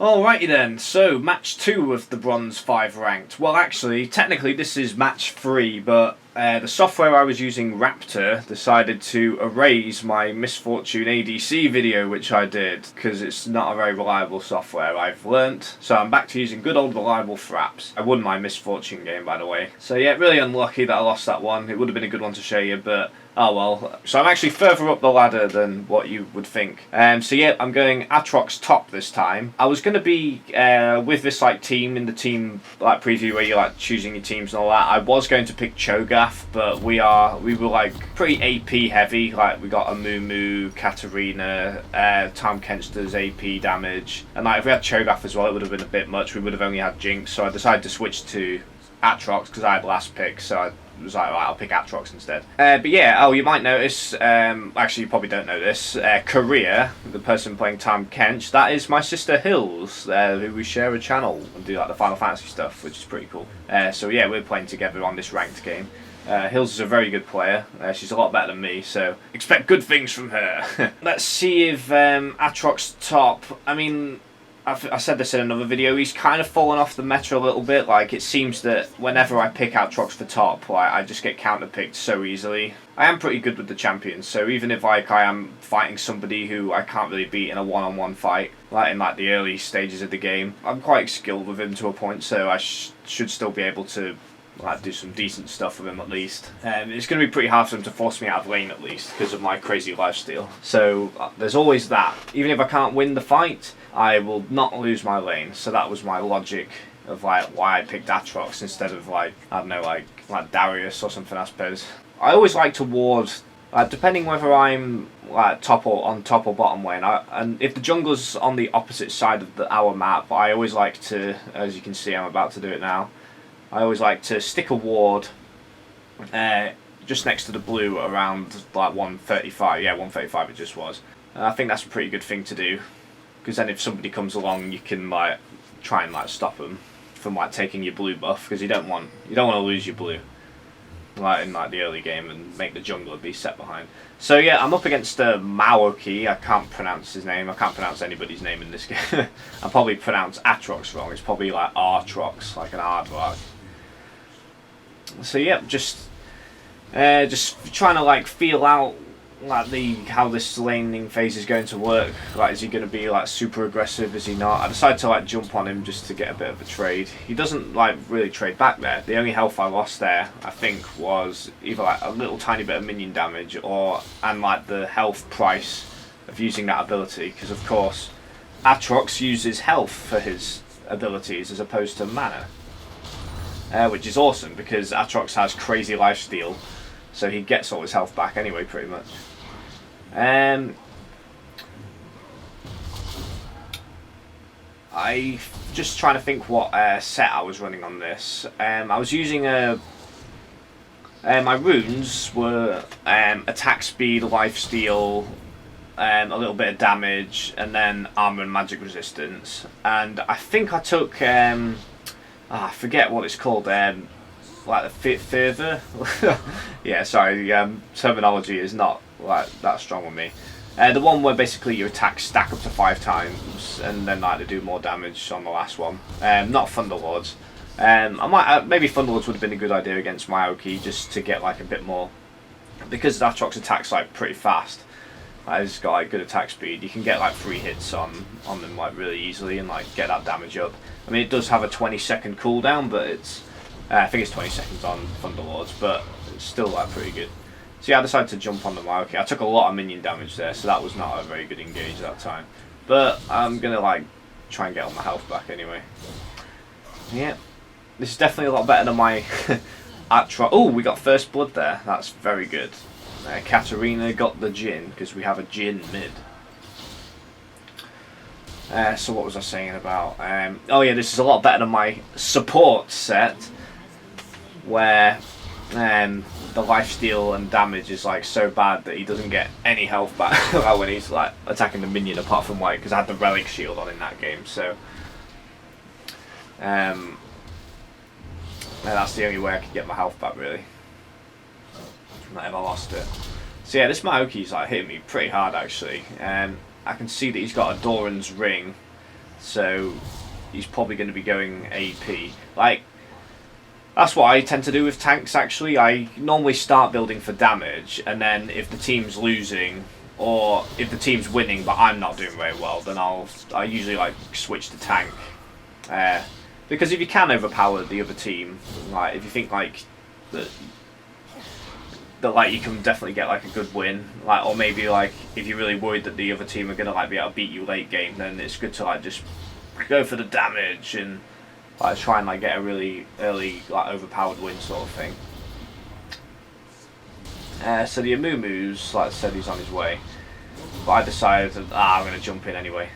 Alrighty then, so match 2 of the Bronze 5 ranked. Well actually, technically this is match 3, but the software I was using, Raptor, decided to erase my Misfortune ADC video which I did, because it's not a very reliable software, I've learnt. So I'm back to using good old reliable Fraps. I won my Misfortune game, by the way. So yeah, really unlucky that I lost that one. It would have been a good one to show you, but oh well. So I'm actually further up the ladder than what you would think. So yeah, I'm going Aatrox top this time. I was going to be with this like team in the team like preview where you're like choosing your teams and all that. I was going to pick Cho'Gath, but we were like pretty AP heavy. Like we got a Moo, Katarina, Tom Kench does AP damage, and like if we had Cho'Gath as well, it would have been a bit much. We would have only had Jinx, so I decided to switch to Aatrox because I had last pick, so I was like, right, I'll pick Aatrox instead. But yeah, oh, you might notice, actually you probably don't know this, Korea, the person playing Tom Kench, that is my sister Hills, who we share a channel and do like the Final Fantasy stuff, which is pretty cool. So yeah, we're playing together on this ranked game. Hills is a very good player, she's a lot better than me, so expect good things from her. Let's see if Aatrox top, I mean, I said this in another video, he's kind of fallen off the meta a little bit. Like, it seems that whenever I pick Aatrox for top, like, I just get counter-picked so easily. I am pretty good with the champions, so even if like I am fighting somebody who I can't really beat in a one-on-one fight, like in like the early stages of the game, I'm quite skilled with him to a point, so I should still be able to like do some decent stuff with him at least. It's going to be pretty hard for him to force me out of lane at least because of my crazy lifesteal. So there's always that. Even if I can't win the fight, I will not lose my lane. So that was my logic of like why I picked Aatrox instead of like, I don't know, like Darius or something, I suppose. I always like to ward, depending whether I'm like top or bottom lane, and if the jungle's on the opposite side of our map, I always like to, as you can see I'm about to do it now, I always like to stick a ward just next to the blue around like 135, yeah 135 it just was. And I think that's a pretty good thing to do, because then if somebody comes along you can like try and like stop them from like taking your blue buff, because you don't want to lose your blue like in like the early game and make the jungler be set behind. So yeah, I'm up against Maoki. I can't pronounce his name. I can't pronounce anybody's name in this game. I'll probably pronounce Aatrox wrong. It's probably like Aatrox, like an aardvark. So yeah, just trying to like feel out like how this laning phase is going to work. Like, is he going to be like super aggressive? Is he not? I decided to like jump on him just to get a bit of a trade. He doesn't like really trade back there. The only health I lost there, I think, was either like a little tiny bit of minion damage and like the health price of using that ability. Because of course, Aatrox uses health for his abilities as opposed to mana. Which is awesome because Aatrox has crazy lifesteal, so he gets all his health back anyway, pretty much. I just trying to think what set I was running on this. I was using my runes were attack speed, lifesteal, a little bit of damage, and then armor and magic resistance. And I think I took I forget what it's called, like the fit further. Yeah, sorry, terminology is not like that strong with me. The one where basically your attacks stack up to 5 times, and then like they do more damage on the last one. Not Thunderlords. I might maybe Thunderlords would have been a good idea against Maoki, just to get like a bit more, because Aatrox attacks like pretty fast. He's got like good attack speed. You can get like 3 hits on them like really easily and like get that damage up. I mean, it does have a 20-second cooldown, but it's I think it's 20 seconds on Thunderlords, but it's still like pretty good. So yeah, I decided to jump on the Maoki. I took a lot of minion damage there, so that was not a very good engage that time. But I'm gonna like try and get all my health back anyway. Yeah, this is definitely a lot better than my Aatrox. Oh, we got first blood there. That's very good. Katarina got the Jhin, because we have a Jhin mid. So what was I saying about... oh yeah, this is a lot better than my support set, where the lifesteal and damage is like so bad that he doesn't get any health back when he's like attacking the minion, apart from like, because I had the relic shield on in that game, so and that's the only way I could get my health back really. Not ever lost it. So yeah, this Maoki's like hitting me pretty hard actually. I can see that he's got a Doran's ring, so he's probably going to be going AP. Like, that's what I tend to do with tanks, actually. I normally start building for damage, and then if the team's losing, or if the team's winning but I'm not doing very well, then I usually like switch to tank. Because if you can overpower the other team, like if you think like that like you can definitely get like a good win, like, or maybe like if you're really worried that the other team are gonna like be able to beat you late game, then it's good to like just go for the damage and like try and like get a really early like overpowered win sort of thing. So the Amumu's, like I said, he's on his way, but I decided that I'm gonna jump in anyway.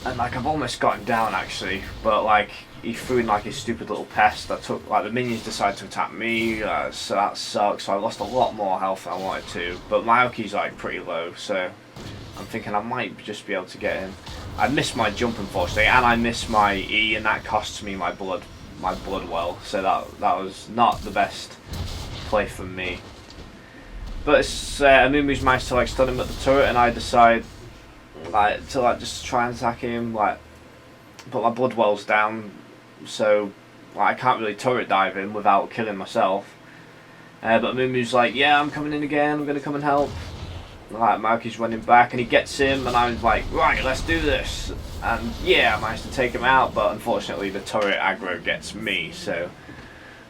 And like I've almost got him down actually, but like he threw in like his stupid little pest that took, like the minions decided to attack me, so that sucks. So I lost a lot more health than I wanted to, but Maoki's like pretty low, so I'm thinking I might just be able to get him. I missed my jump unfortunately, and I missed my E, and that costs me my blood well, so that was not the best play from me. But it's Amumu's managed to like stun him at the turret, and I decide like to like just try and attack him, like, but my blood well's down, so like, I can't really turret dive him without killing myself. But Amumu's like, yeah, I'm coming in again, I'm gonna come and help. Like Maoki's running back and he gets him, and I'm like, right, let's do this. And yeah, I managed to take him out, but unfortunately the turret aggro gets me, so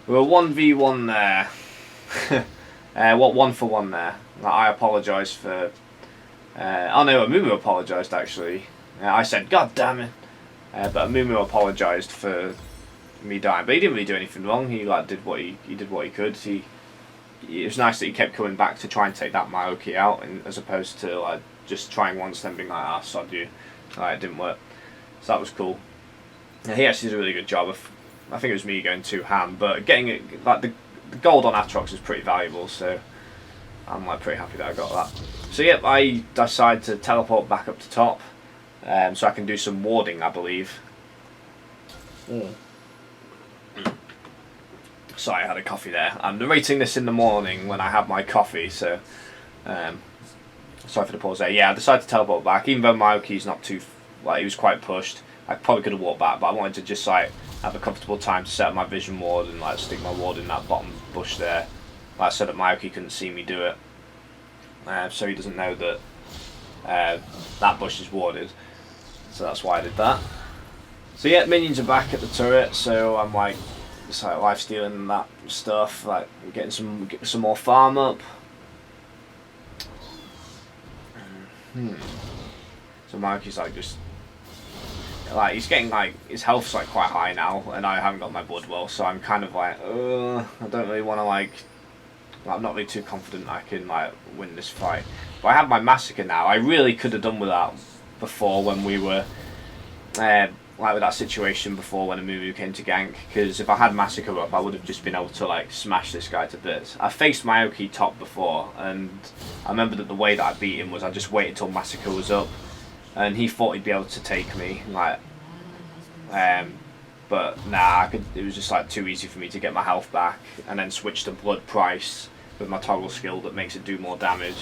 we're 1v1 there. What 1 for 1 there. Like, I apologise for oh no, Amumu apologised actually. I said, God damn it. But Amumu apologised for me dying, but he didn't really do anything wrong. He like did what he did what he could. It was nice that he kept coming back to try and take that Maoki out, and as opposed to like just trying once then being like, ah, sod you. Like, it didn't work. So that was cool. He actually did a really good job of, I think it was me going too ham, but getting it, like the gold on Aatrox is pretty valuable, so I'm like pretty happy that I got that. So yep, I decided to teleport back up to top, so I can do some warding, I believe. Sorry, I had a coffee there. I'm narrating this in the morning when I have my coffee, so sorry for the pause there. Yeah, I decided to teleport back, even though Maoki's not too, like, he was quite pushed. I probably could have walked back, but I wanted to just like have a comfortable time to set up my vision ward and like stick my ward in that bottom bush there, like, so that Maoki couldn't see me do it. So he doesn't know that that bush is warded. So that's why I did that. So yeah, minions are back at the turret, so I'm like, just like life stealing and that stuff, like getting some more farm up. So Maoki's like just like, he's getting like, his health's like quite high now, and I haven't got my blood well, so I'm kind of like, I don't really want to like, I'm not really too confident I can like win this fight. But I have my Massacre now. I really could have done with that before when we were like with that situation before when Amumu came to gank, because if I had Massacre up I would have just been able to like smash this guy to bits. I faced Maoki top before, and I remember that the way that I beat him was I just waited till Massacre was up, and he thought he'd be able to take me, like, but nah, it was just like too easy for me to get my health back and then switch to blood price with my toggle skill that makes it do more damage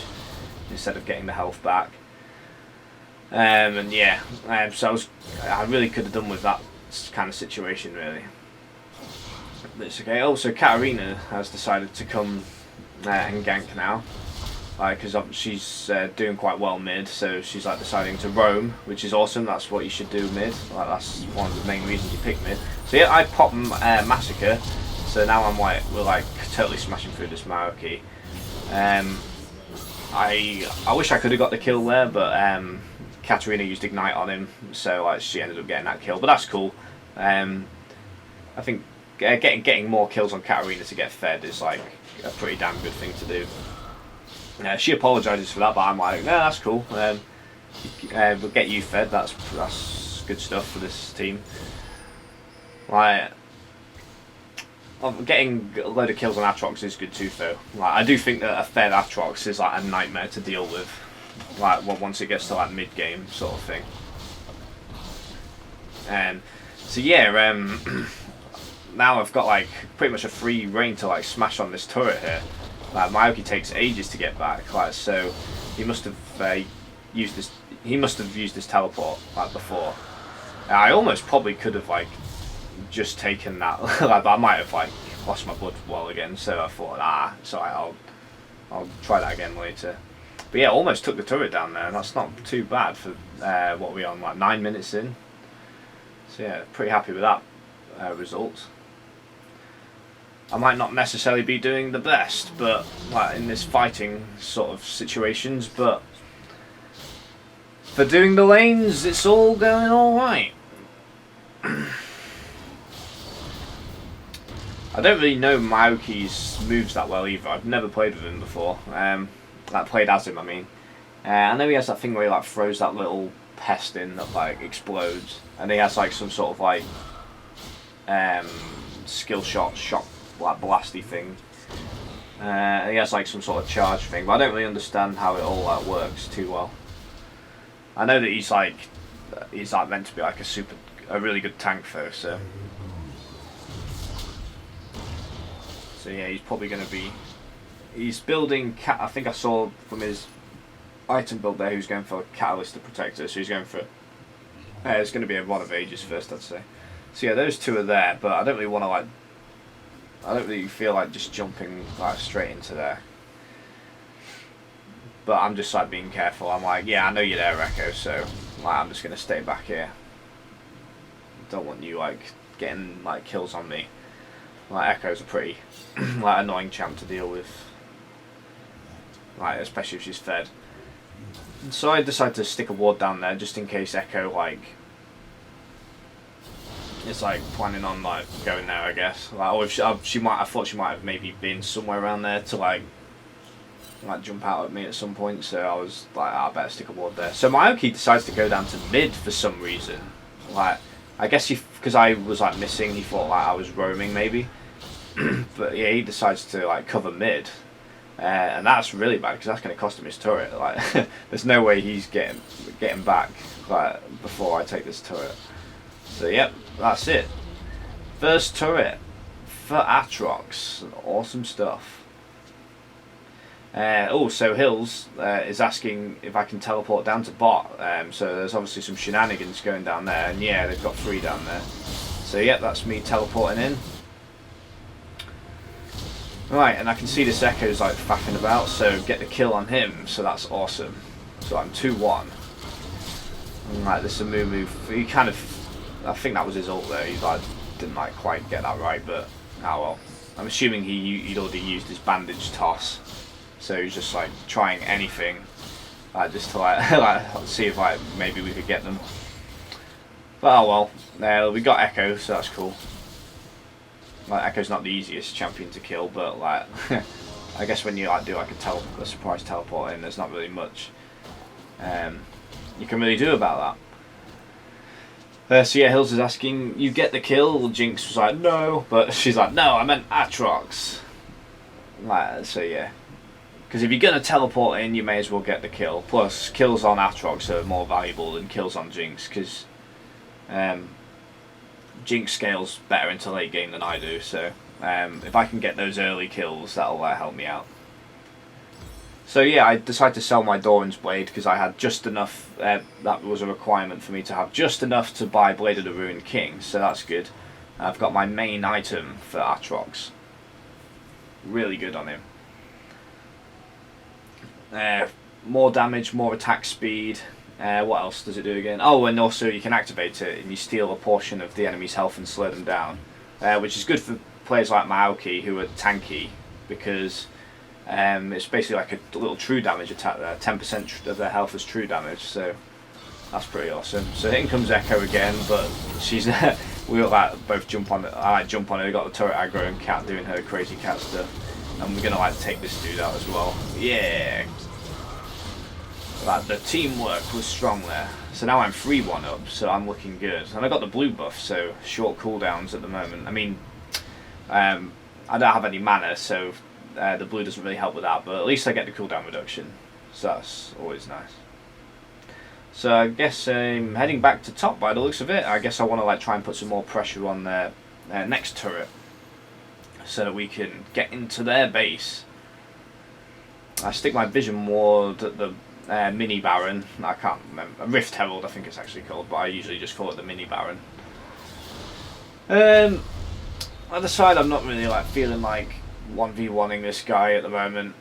instead of getting the health back. And yeah, so I really could have done with that kind of situation really. But it's okay. Also, Katarina has decided to come and gank now, because she's doing quite well mid, so she's like deciding to roam, which is awesome. That's what you should do mid. Like, that's one of the main reasons you pick mid. So yeah, I pop Massacre, so now we're like totally smashing through this Maoki. I wish I could have got the kill there, but Katarina used Ignite on him, so like she ended up getting that kill. But that's cool. I think getting more kills on Katarina to get fed is like a pretty damn good thing to do. She apologises for that, but I'm like, no, that's cool. We'll get you fed. That's good stuff for this team. Like, getting a load of kills on Aatrox is good too, though. Like, I do think that a fed Aatrox is like a nightmare to deal with. Like, once it gets to like mid game sort of thing. So yeah, now I've got like pretty much a free reign to like smash on this turret here. Like, Maoki takes ages to get back, like, so he must have used he must have used his teleport like before. I almost probably could have like just taken that, like, but I might have like lost my blood well again. So I thought, it's alright. I'll try that again later. But yeah, almost took the turret down there. That's not too bad for what we're on, like 9 minutes in. So yeah, pretty happy with that result. I might not necessarily be doing the best, but like in this fighting sort of situations, but for doing the lanes, it's all going alright. I don't really know Maoki's moves that well either. I've never played with him before. Like played as him, I mean. I know he has that thing where he like throws that little pest in that like explodes, and he has like some sort of like skill shot like blasty thing. He has like some sort of charge thing, but I don't really understand how it all works too well. I know that he's like meant to be like a really good tank though, so yeah, he's probably going to be. He's building. I think I saw from his item build there, he was going for a Catalyst to Protector, so he's going for. It's going to be a Rod of Ages first, I'd say. So yeah, those two are there, but I don't really want to like. I don't really feel like just jumping like straight into there. But I'm just like being careful. I'm like, yeah, I know you're there, Echo, so like I'm just going to stay back here. Don't want you like getting like kills on me. Like Echo's a pretty like annoying champ to deal with, like especially if she's fed. So I decided to stick a ward down there just in case Echo like is like planning on like going there, I guess. Like, or if I thought she might have maybe been somewhere around there to like jump out at me at some point. So I was like, I better stick a ward there. So Maoki decides to go down to mid for some reason. Like, I guess because I was like missing, he thought like I was roaming maybe. But yeah, he decides to like cover mid, and that's really bad because that's going to cost him his turret. Like, there's no way he's getting back like before I take this turret. So yep, that's it. First turret for Aatrox. Awesome stuff. So Hills is asking if I can teleport down to bot. So there's obviously some shenanigans going down there, and yeah, they've got 3 down there. So yeah, that's me teleporting in. Right, and I can see this Echo's like faffing about, so get the kill on him. So that's awesome. So I'm 2-1. Right, this is a move. He kind of, I think that was his ult there. He like didn't like quite get that right, but oh well. I'm assuming he'd already used his bandage toss. So he's just like trying anything, just to like see if like maybe we could get them. But oh well, we got Echo, so that's cool. Like Echo's not the easiest champion to kill, but like I guess when you like do like a surprise teleport in, there's not really much you can really do about that. So yeah, Hills is asking, you get the kill. Jinx was like, no, but she's like, no, I meant Aatrox. Like, so yeah. Because if you're going to teleport in, you may as well get the kill. Plus, kills on Aatrox are more valuable than kills on Jinx, because Jinx scales better into late game than I do. So if I can get those early kills, that'll help me out. So yeah, I decided to sell my Doran's Blade because I had just enough, that was a requirement for me to have just enough to buy Blade of the Ruined King, so that's good. I've got my main item for Aatrox. Really good on him. More damage, more attack speed. What else does it do again? Oh, and also you can activate it and you steal a portion of the enemy's health and slow them down, which is good for players like Maoki who are tanky, because it's basically like a little true damage attack there. 10% of their health is true damage, so that's pretty awesome. So in comes Echo again, but she's we all like both jump on it. I like jump on her. Got the turret aggro and Cat doing her crazy cat stuff, and we're gonna like take this dude out as well. Yeah. Like, the teamwork was strong there. So now I'm 3-1 up, so I'm looking good. And I got the blue buff, so short cooldowns at the moment. I mean, I don't have any mana, so the blue doesn't really help with that, but at least I get the cooldown reduction. So that's always nice. So I guess I'm heading back to top by the looks of it. I guess I want to like try and put some more pressure on their next turret, so that we can get into their base. I stick my vision ward at the mini Baron. I can't remember. A Rift Herald, I think it's actually called, but I usually just call it the mini Baron. Other side, I'm not really like feeling like 1v1ing this guy at the moment.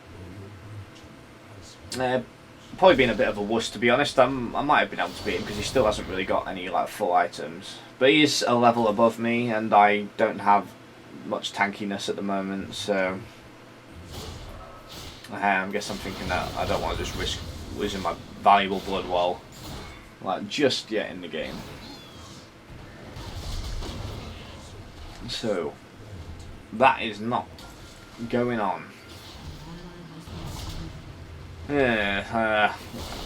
Probably been a bit of a wuss, to be honest. I might have been able to beat him because he still hasn't really got any like full items. But he's a level above me, and I don't have much tankiness at the moment, so I guess I'm thinking that I don't want to just risk losing my valuable blood while like just yet in the game. So that is not going on. Yeah,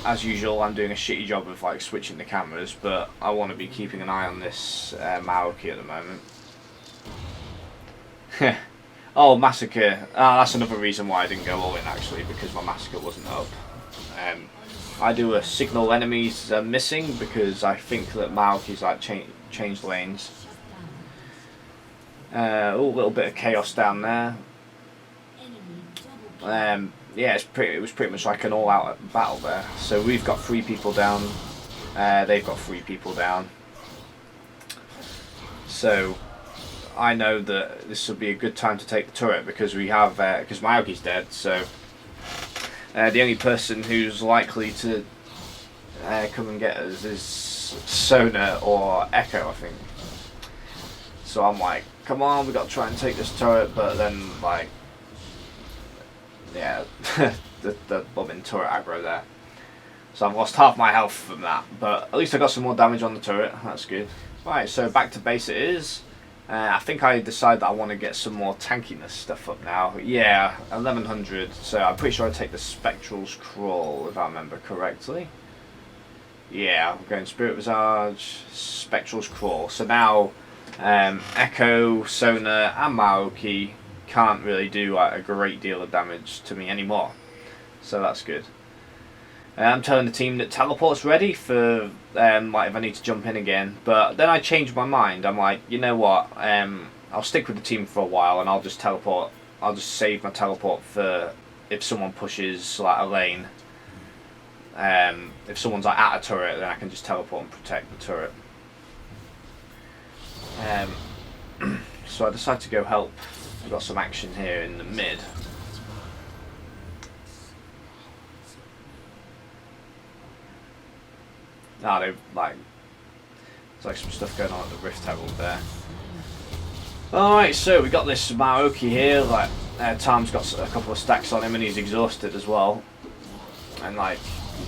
as usual, I'm doing a shitty job of like switching the cameras, but I want to be keeping an eye on this Maoki at the moment. Oh, Massacre. That's another reason why I didn't go all in, actually, because my Massacre wasn't up. I do a signal enemies missing because I think that Maoki's like changed lanes. A little bit of chaos down there. Yeah, it was pretty much like an all-out battle there. So we've got 3 people down. They've got 3 people down. So I know that this will be a good time to take the turret because we have because Maoki's dead. So the only person who's likely to come and get us is Sona or Echo, I think. So I'm like, come on, we got to try and take this turret, but then like, yeah, the bombing turret aggro there. So I've lost half my health from that, but at least I got some more damage on the turret. That's good. Right, so back to base it is. I think I decided that I want to get some more tankiness stuff up now. Yeah, 1100. So I'm pretty sure I take the Spectral's Crawl if I remember correctly. Yeah, I'm going Spirit Visage, Spectral's Crawl. So now Echo, Sona, and Maoki can't really do like a great deal of damage to me anymore, so that's good. I'm telling the team that teleport's ready for like if I need to jump in again, but then I changed my mind. I'm like, you know what, I'll stick with the team for a while and I'll just teleport. I'll just save my teleport for if someone pushes like a lane. If someone's like at a turret, then I can just teleport and protect the turret. So I decided to go help. We've got some action here in the mid. They've like, there's like some stuff going on at the Rift Herald there. Alright, so we got this Maoki here. Like, Tom's got a couple of stacks on him and he's exhausted as well. And like,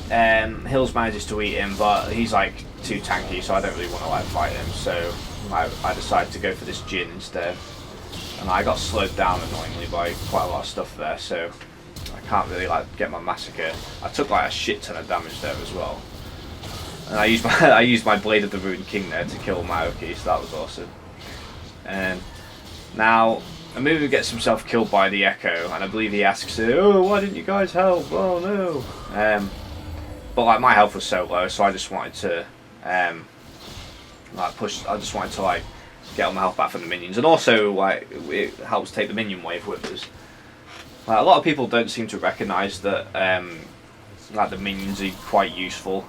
Hills manages to eat him, but he's like too tanky, so I don't really want to like fight him. So I decided to go for this Jhin instead. And I got slowed down annoyingly by quite a lot of stuff there, so I can't really like get my Massacre. I took like a shit ton of damage there as well. And I used my Blade of the Ruined King there to kill Maoki, so that was awesome. And now Amumu gets himself killed by the Echo, and I believe he asks, "Oh, why didn't you guys help? Oh no!" But like my health was so low, so I just wanted to like push. I just wanted to like get all my health back from the minions, and also like it helps take the minion wave with us. Like, a lot of people don't seem to recognise that like the minions are quite useful.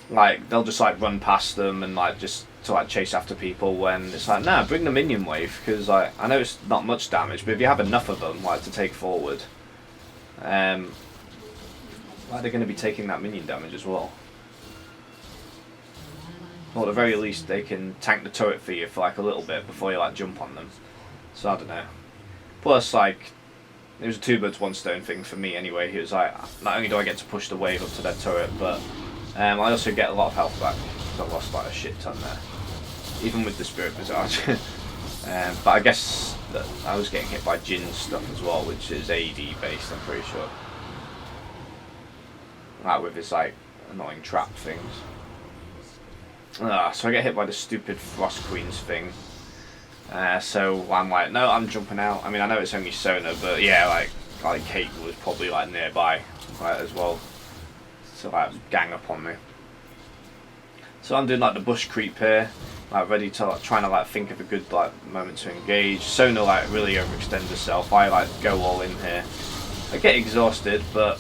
Like they'll just like run past them and like just to like chase after people, when it's like, nah, bring the minion wave, because like I know it's not much damage, but if you have enough of them like to take forward, like they're going to be taking that minion damage as well. Or at the very least they can tank the turret for you for like a little bit before you like jump on them. So I don't know. Plus like it was a 2 birds 1 stone thing for me anyway. It was like, not only do I get to push the wave up to their turret, but I also get a lot of health back because I lost like a shit ton there, even with the Spirit Visage. But I guess that I was getting hit by Jhin's stuff as well, which is AD based, I'm pretty sure. Like with his like annoying trap things. So I get hit by the stupid Frost Queen's thing. So I'm like, no, I'm jumping out. I mean, I know it's only Sona, but yeah, like Kate was probably like nearby, right, as well, to like gang up on me. So I'm doing like the bush creep here, like ready to like trying to like think of a good like moment to engage. Sona like really overextends herself. I like go all in here. I get exhausted, but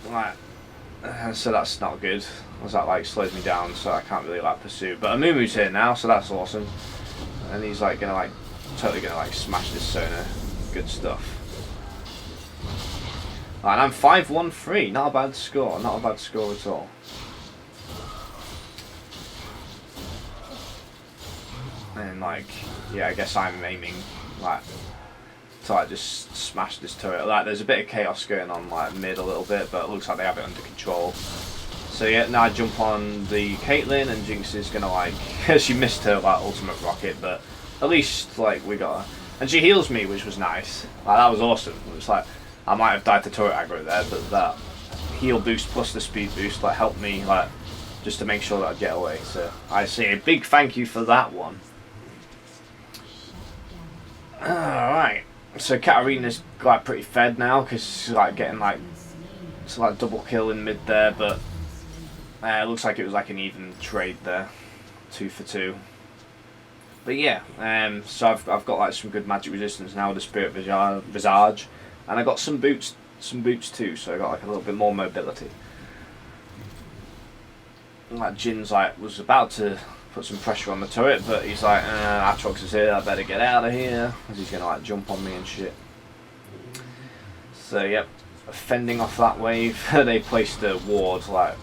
Like, so that's not good. As that like slows me down, so I can't really like pursue. But Amumu's here now, so that's awesome. And he's like gonna like totally gonna like smash this Sona. Good stuff. And I'm 5-1-3. Not a bad score. Not a bad score at all. And like, yeah, I guess I'm aiming like to like just smash this turret. Like, there's a bit of chaos going on like mid a little bit, but it looks like they have it under control. So yeah, now I jump on the Caitlyn, and Jinx is gonna like, she missed her like ultimate rocket, but at least like we got her, and she heals me, which was nice. Like, that was awesome. It was like I might have died to turret aggro there, but that heal boost plus the speed boost like helped me like just to make sure that I'd get away. So I say a big thank you for that one. Alright, so Katarina's like pretty fed now because she's like getting like it's like double kill in mid there, but it looks like it was like an even trade there, 2 for 2. But yeah, so I've got like some good magic resistance now with the Spirit Visage, and I got some boots too, so I got like a little bit more mobility. Like Jin's like was about to put some pressure on the turret, but he's like, Aatrox is here, I better get out of here, because he's gonna like jump on me and shit. So yep, fending off that wave. They placed a ward like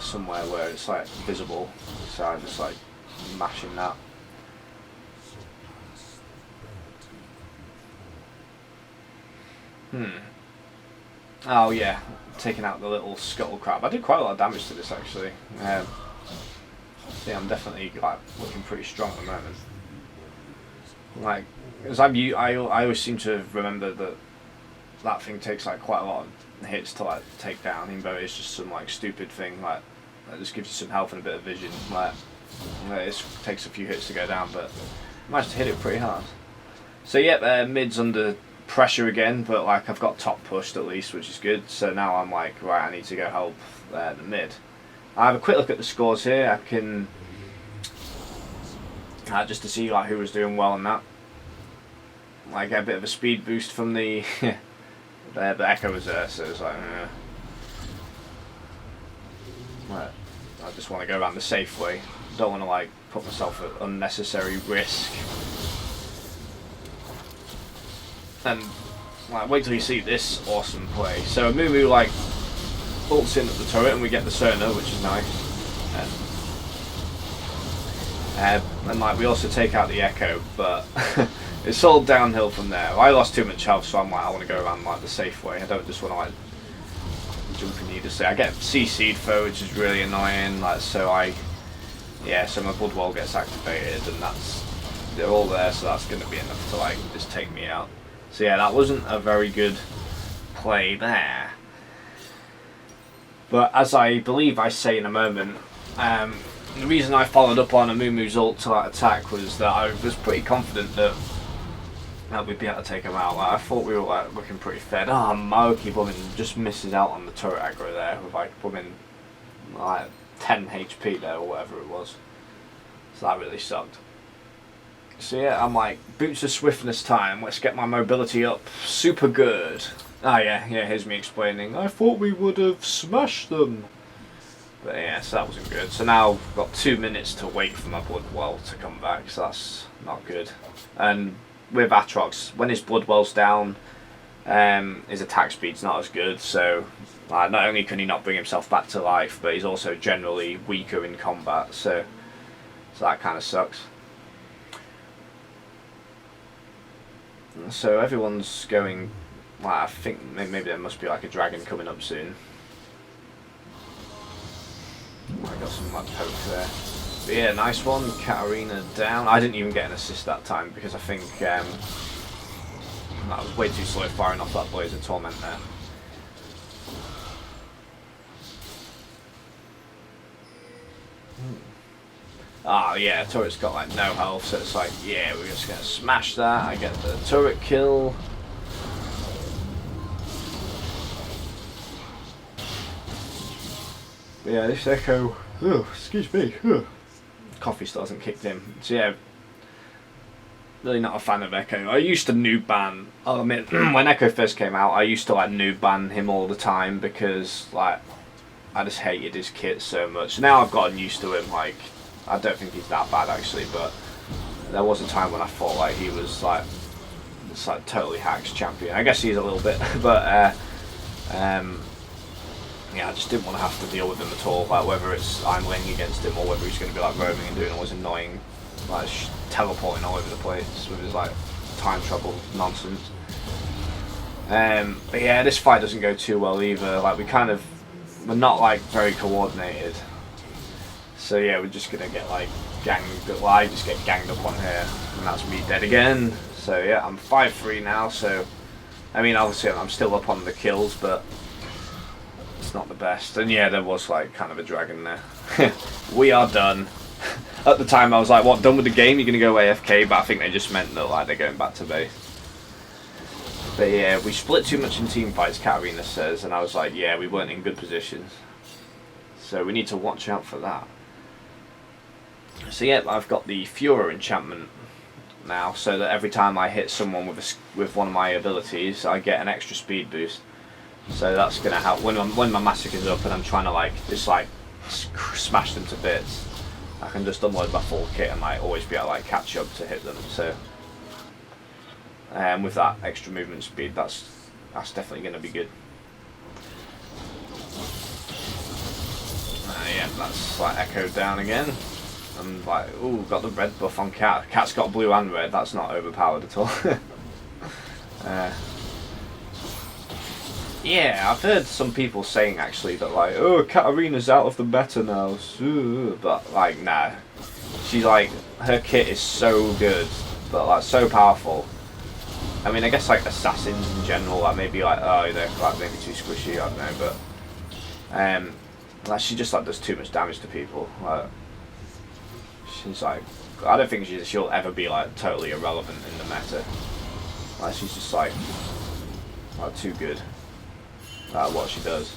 somewhere where it's like visible, so I'm just like mashing that. Oh yeah, taking out the little scuttle crab. I did quite a lot of damage to this actually. So yeah, I'm definitely like looking pretty strong at the moment. Like, because I always seem to remember that thing takes like quite a lot of hits to like take down, even though it's just some like stupid thing like that just gives you some health and a bit of vision. Like, it takes a few hits to go down, but I managed to hit it pretty hard. So yeah, mid's under pressure again, but like I've got top pushed at least, which is good. So now I'm like, right, I need to go help the mid. I have a quick look at the scores here. I can just to see like who was doing well on that. Like, get a bit of a speed boost from the the Echo was there, so it's like, right, I just want to go around the safe way. Don't want to like put myself at unnecessary risk. And like, wait till you see this awesome play. So Amumu like ults in at the turret, and we get the Sona, which is nice. And like we also take out the Echo, but it's all downhill from there. I lost too much health, so I'm like, I want to go around like the safe way. I don't just want to like jump in needlessly. I get CC'd though, which is really annoying. Like, so so my blood wall gets activated, and they're all there, so that's going to be enough to like just take me out. So yeah, that wasn't a very good play there. But as I believe I say in a moment, the reason I followed up on Amumu's ult to that attack was that I was pretty confident that we'd be able to take him out. Like, I thought we were like looking pretty fed. Oh, Maoki Bumming just misses out on the turret aggro there with like Bumming like 10 HP there or whatever it was. So that really sucked. So yeah, I'm like, boots of swiftness time, let's get my mobility up super good. Ah yeah, here's me explaining, I thought we would have smashed them. But yeah, so that wasn't good. So now I've got 2 minutes to wait for my blood well to come back, so that's not good. And with Aatrox, when his blood well's down, his attack speed's not as good, so not only can he not bring himself back to life, but he's also generally weaker in combat, so that kind of sucks. So everyone's going, well, I think maybe there must be like a dragon coming up soon. I got some like poke there. But yeah, nice one, Katarina down. I didn't even get an assist that time because I think I was way too slow firing off that Blaze of Torment there. Ah, yeah, turret's got like no health, so it's like, yeah, we're just gonna smash that. I get the turret kill. But yeah, this Echo, excuse me, coffee still hasn't kicked in. So yeah, Really not a fan of Echo. I used to noob ban. I mean, when Echo first came out, I used to like noob ban him all the time because like I just hated his kit so much. Now I've gotten used to him. Like I don't think he's that bad actually, but there was a time when I thought like he was like it's like totally hacks champion. I guess he's a little bit, but yeah, I just didn't want to have to deal with him at all. Like whether it's I'm laying against him or whether he's going to be like roaming and doing all his annoying like teleporting all over the place with his like time travel nonsense. But yeah, this fight doesn't go too well either. Like we're not like very coordinated. So yeah, we're just gonna get like ganged. Well, I just get ganged up on here, and that's me dead again. So yeah, I'm 5-3 now. So I mean, obviously I'm still up on the kills, but it's not the best. And yeah, there was like kind of a dragon there. We are done. At the time I was like, what, done with the game? You're going to go AFK? But I think they just meant that like they're going back to base. But yeah, we split too much in team fights, Katarina says, and I was like, yeah, we weren't in good positions. So we need to watch out for that. So yeah, I've got the Furor enchantment now, so that every time I hit someone with one of my abilities, I get an extra speed boost. So that's going to help when my Massacre's up and I'm trying to like just like smash them to bits. I can just unload my full kit and like always be able to like catch up to hit them. So with that extra movement speed, that's definitely going to be good. Yeah, that's like echoed down again. I'm like, ooh, got the red buff on Cat. Cat's got blue and red. That's not overpowered at all. Yeah, I've heard some people saying actually that like, oh, Katarina's out of the meta now, but like, nah. She's like, her kit is so good, but like so powerful. I mean, I guess like assassins in general, like maybe like, oh, they're like maybe too squishy, I don't know, but like she just like does too much damage to people. Like, she's like, I don't think she'll ever be like totally irrelevant in the meta. Like she's just like too good. What she does.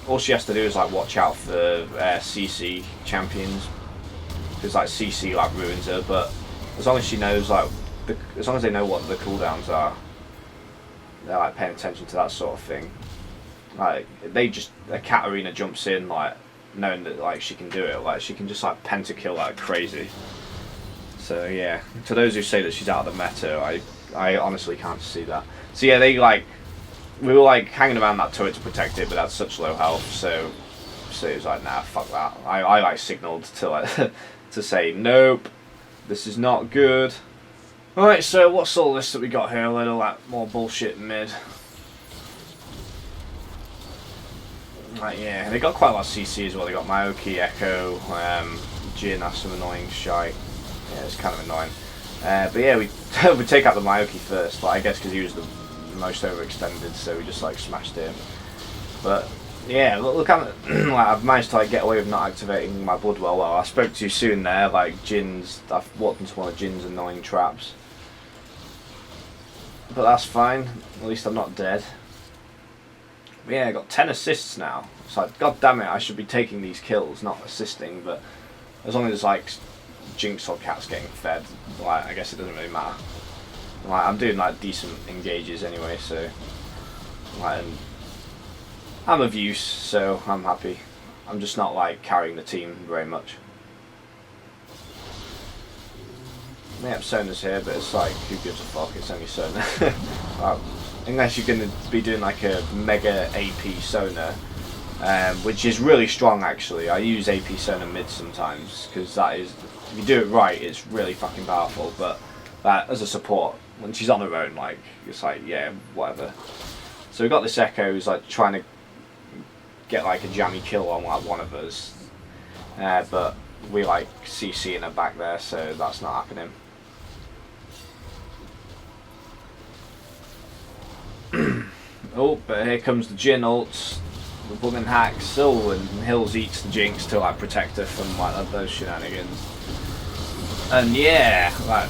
All she has to do is like watch out for CC champions, because like CC like ruins her. But as long as she knows like, as long as they know what the cooldowns are, they're like paying attention to that sort of thing. Like a Katarina jumps in like knowing that like she can do it. Like she can just like pentakill like crazy. So yeah, to those who say that she's out of the meta, I honestly can't see that. So yeah, we were like hanging around that turret to protect it, but that's such low health, so it was like, nah, fuck that. I like signalled to like to say nope, this is not good. Alright, so what's all this that we got here? A little like more bullshit mid. Right, yeah, they got quite a lot of CC as well. They got Maoki, Echo, Jin has some annoying shite. Yeah, it's kind of annoying. But yeah, we take out the Maoki first, but I guess because he was the most overextended, so we just like smashed him. But yeah, look at like, I've managed to like get away with not activating my Bloodwell. Well, I spoke too soon there. Like I've walked into one of Jin's annoying traps, but that's fine. At least I'm not dead. But yeah, I got 10 assists now. It's like, god damn it, I should be taking these kills, not assisting. But as long as like Jinx or Cat's getting fed, like I guess it doesn't really matter. Like, I'm doing like decent engages anyway, so like, I'm of use, so I'm happy. I'm just not like carrying the team very much. Yeah, Sona's here, but it's like, who gives a fuck? It's only Sona. Unless you're going to be doing like a mega AP Sona, which is really strong actually. I use AP Sona mid sometimes because that is, if you do it right, it's really fucking powerful. But as a support, when she's on her own, like it's like, yeah, whatever. So we got this Echo who's like trying to get like a jammy kill on like one of us, but we like CC in her back there, so that's not happening. Oh, but here comes the Jin ult, the woman hacks, and Hills eats the Jinx to like protect her from like those shenanigans. And yeah, like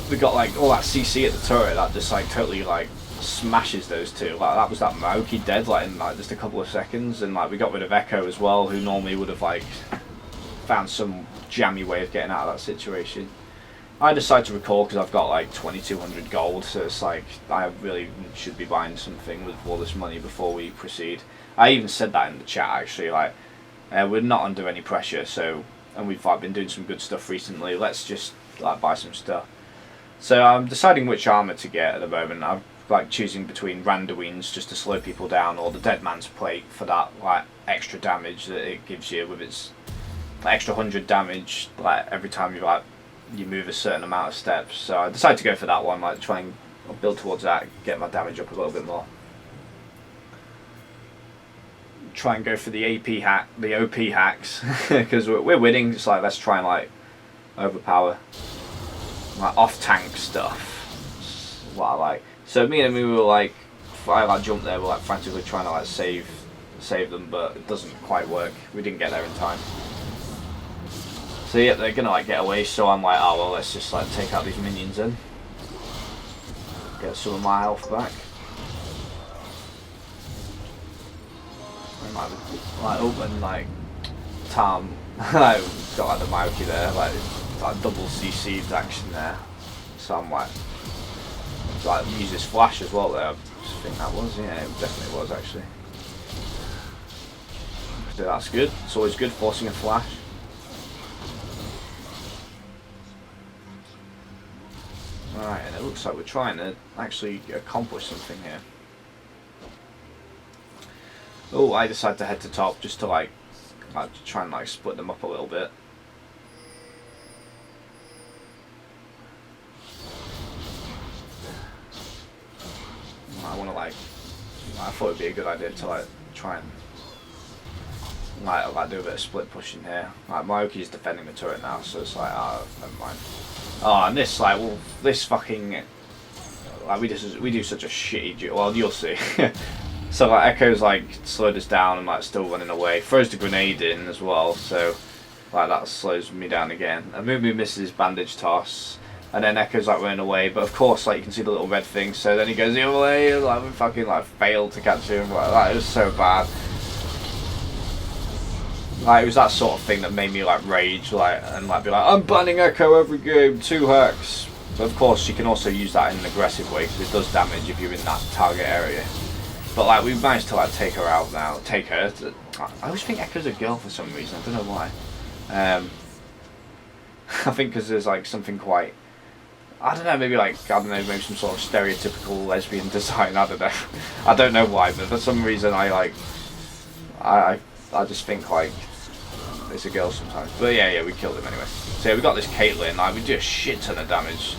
we got like all that CC at the turret that just like totally like smashes those two. Like that was that Maoki dead like in like just a couple of seconds, and like we got rid of Echo as well, who normally would have like found some jammy way of getting out of that situation. I decided to recall because I've got like 2200 gold, so it's like I really should be buying something with all this money before we proceed. I even said that in the chat actually, like we're not under any pressure, so, and we've like been doing some good stuff recently. Let's just like buy some stuff. So I'm deciding which armor to get at the moment. I'm like choosing between Randuin's just to slow people down, or the Dead Man's Plate for that like extra damage that it gives you with its like, extra 100 damage like every time you move a certain amount of steps. So I decided to go for that one, like try and build towards that, get my damage up a little bit more. Try and go for the AP hack, the OP hacks, because we're winning. It's like let's try and like overpower like off tank stuff. What I like. So me and we were like, I like jumped there, we're like frantically trying to like save them, but it doesn't quite work. We didn't get there in time. So yeah, they're gonna like get away. So I'm like, oh well, let's just like take out these minions then, get some of my health back. And like open like Tom, like got like the Maoki there, like double CC'd action there. So I'm like use this flash as well there. I think that was, yeah, it definitely was actually. So that's good. It's always good forcing a flash. Alright, and it looks like we're trying to actually accomplish something here. Oh, I decided to head to top just to like try and like split them up a little bit. I want to like, I thought it'd be a good idea to like try and like do a bit of split pushing here. Like Maoki's defending the turret now, so it's like, oh, never mind. Oh, and this like, well, this fucking like we do such a shitty. Well, you'll see. So like Echo's like slowed us down and like still running away. Throws the grenade in as well, so like that slows me down again. And Mumu misses bandage toss, and then Echo's like running away. But of course, like you can see the little red thing. So then he goes the other way. Like we fucking like failed to catch him. Like that, it was so bad. Like it was that sort of thing that made me like rage, like and like be like, I'm banning Echo every game, 2 hacks. But of course, you can also use that in an aggressive way because it does damage if you're in that target area. But like we've managed to like take her out now. Take her. I always think Echo's a girl for some reason. I don't know why. I think because there's like something quite. I don't know. Maybe like maybe some sort of stereotypical lesbian design. I don't know. I don't know why, but for some reason I just think like it's a girl sometimes. But yeah, we killed him anyway. So yeah, we got this Caitlyn. Like we do a shit ton of damage.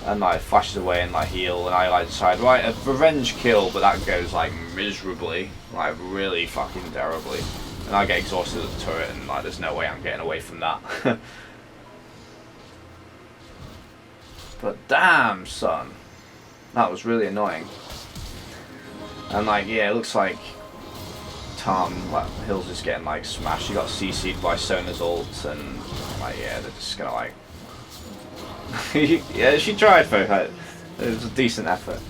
And like flashes away and like heal, and I like decide, right, a revenge kill, but that goes like miserably, like really fucking terribly, and I get exhausted at the turret, and like there's no way I'm getting away from that. But damn, son, that was really annoying. And like yeah, it looks like Tom like Hills is getting like smashed. He got CC'd by Sona's ult, and like yeah, they're just gonna like. Yeah, she tried for it. It was a decent effort.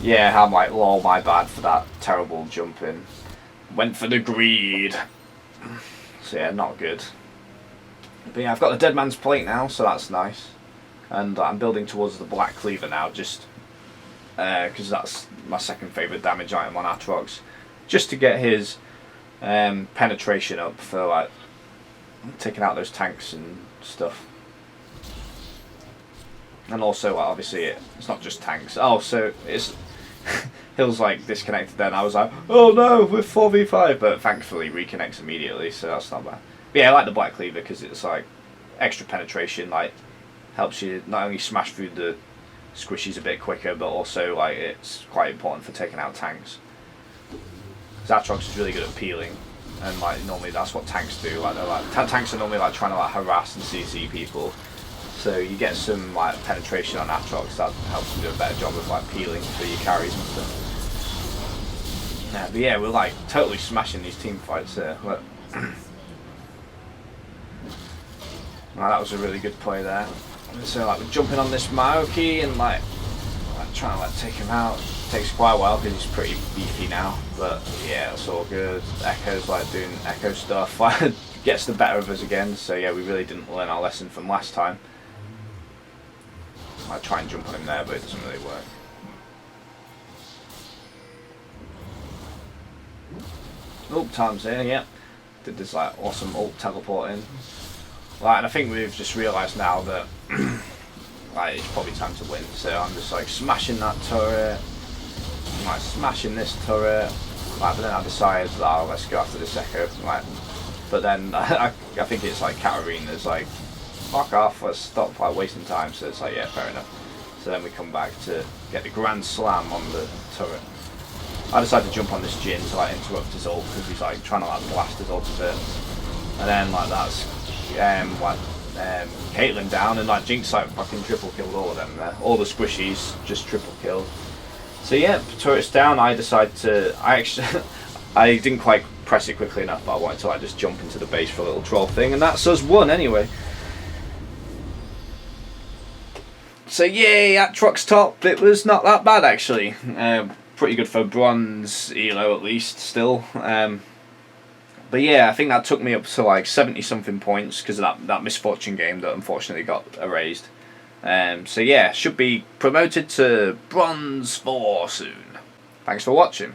Yeah, I'm like, lol, my bad for that terrible jump in. Went for the greed. So yeah, not good. But yeah, I've got the Dead Man's Plate now, so that's nice. And I'm building towards the Black Cleaver now, just because that's my second favourite damage item on Aatrox. Just to get his penetration up for like taking out those tanks and stuff. And also, well, obviously, it's not just tanks. Oh, so it's Hill's like disconnected. Then I was like, oh no, we're 4v5, but thankfully reconnects immediately, so that's not bad. But yeah, I like the Black Cleaver because it's like extra penetration, like helps you not only smash through the squishies a bit quicker, but also like it's quite important for taking out tanks. Aatrox is really good at peeling, and like normally that's what tanks do. Like they're like tanks are normally like trying to like harass and CC people. So you get some like penetration on Aatrox that helps you do a better job of like peeling through your carries and stuff. Yeah, but yeah, we're like totally smashing these team fights here. Look. Well, that was a really good play there. So like we're jumping on this Maoki and like trying to like take him out. Takes quite a while because he's pretty beefy now. But yeah, it's all good. Echo's like doing Echo stuff. Gets the better of us again. So yeah, we really didn't learn our lesson from last time. I try and jump on him there, but it doesn't really work. Oh, Tom's here, yeah. Did this like awesome ult teleporting. Like, and I think we've just realised now that like it's probably time to win. So I'm just like smashing that turret, like smashing this turret. Like, but then I decide that let's go after this echo. Like, but then I think it's like Katarina's like, fuck off, let's stop like wasting time. So it's like, yeah, fair enough. So then we come back to get the grand slam on the turret. I decided to jump on this Jhin to like interrupt his ult because he's like trying to like blast his ult a bit, and then like that's Caitlyn down, and like Jinx like fucking triple killed all of them there. All the squishies just triple killed. So yeah, turret's down. I decided to. I actually I didn't quite press it quickly enough, but I wanted to like just jump into the base for a little troll thing, and that's us won anyway. So yay, Aatrox top. It was not that bad actually. Pretty good for bronze elo at least still. But yeah, I think that took me up to like 70 something points because of that misfortune game that unfortunately got erased. So yeah, should be promoted to bronze 4 soon. Thanks for watching.